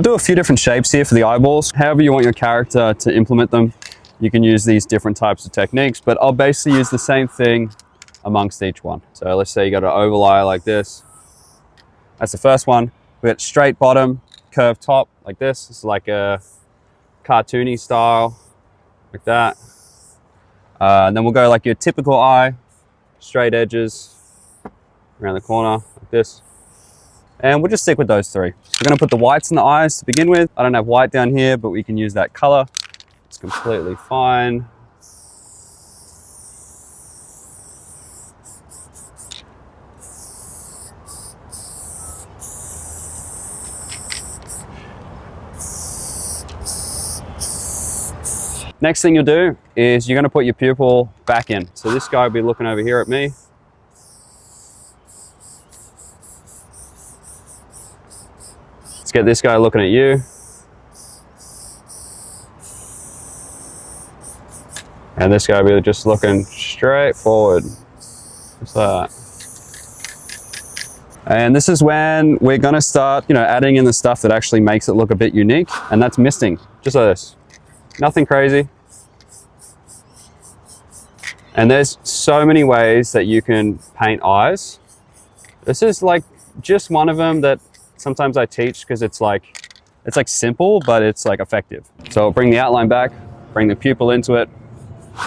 I'll do a few different shapes here for the eyeballs. However you want your character to implement them, you can use these different types of techniques, but I'll basically use the same thing amongst each one. So let's say you got an oval eye like this. That's the first one. We got straight bottom, curved top like this. It's like a cartoony style, like that. And then we'll go like your typical eye, straight edges around the corner like this. And we'll just stick with those three. We're gonna put the whites in the eyes to begin with. I don't have white down here, but we can use that color. It's completely fine. Next thing you'll do is you're gonna put your pupil back in. So this guy will be looking over here at me. Let's get this guy looking at you. And this guy will be just looking straight forward. Just that. And this is when we're gonna start, adding in the stuff that actually makes it look a bit unique, and that's misting, just like this. Nothing crazy. And there's so many ways that you can paint eyes. This is like just one of them that sometimes I teach because it's like simple, but it's like effective. So I'll bring the outline back, bring the pupil into it,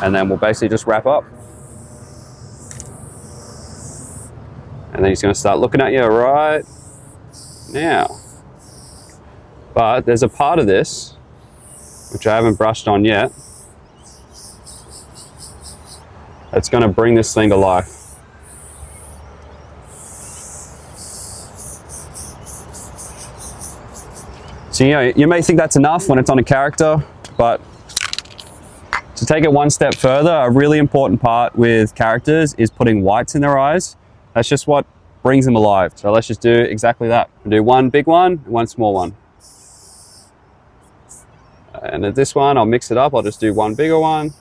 and then we'll basically just wrap up. And then he's gonna start looking at you right now. But there's a part of this which I haven't brushed on yet. It's going to bring this thing to life. So you may think that's enough when it's on a character, but to take it one step further, a really important part with characters is putting whites in their eyes. That's just what brings them alive. So let's just do exactly that. We'll do one big one and one small one. And at this one, I'll mix it up. I'll just do one bigger one.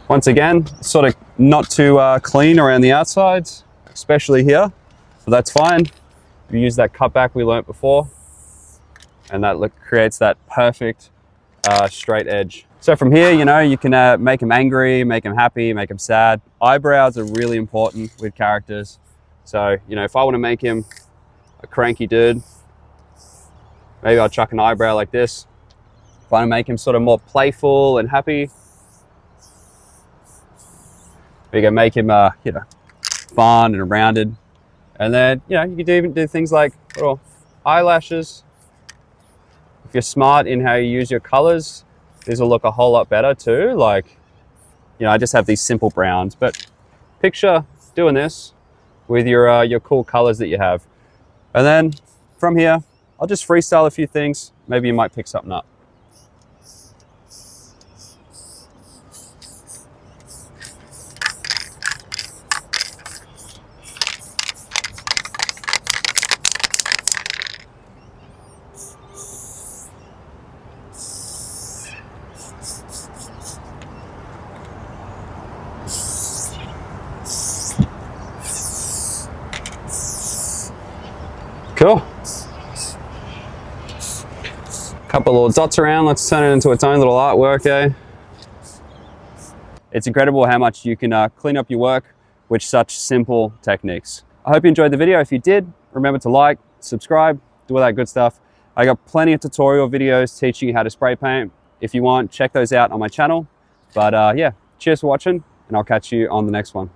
Once again, sort of not too clean around the outsides, especially here, but that's fine. We use that cutback we learnt before, and that creates that perfect straight edge. So from here, you can make them angry, make them happy, make them sad. Eyebrows are really important with characters. So, if I want to make him a cranky dude, maybe I'll chuck an eyebrow like this. If I want to make him sort of more playful and happy, we can make him fun and rounded. And then you could even do things like little eyelashes. If you're smart in how you use your colors, these will look a whole lot better too. Like, I just have these simple browns, but picture doing this with your cool colors that you have. And then from here, I'll just freestyle a few things. Maybe you might pick something up. Cool. Couple little dots around. Let's turn it into its own little artwork, eh? It's incredible how much you can clean up your work with such simple techniques. I hope you enjoyed the video. If you did, remember to like, subscribe, do all that good stuff. I got plenty of tutorial videos teaching you how to spray paint. If you want, check those out on my channel. But yeah, cheers for watching, and I'll catch you on the next one.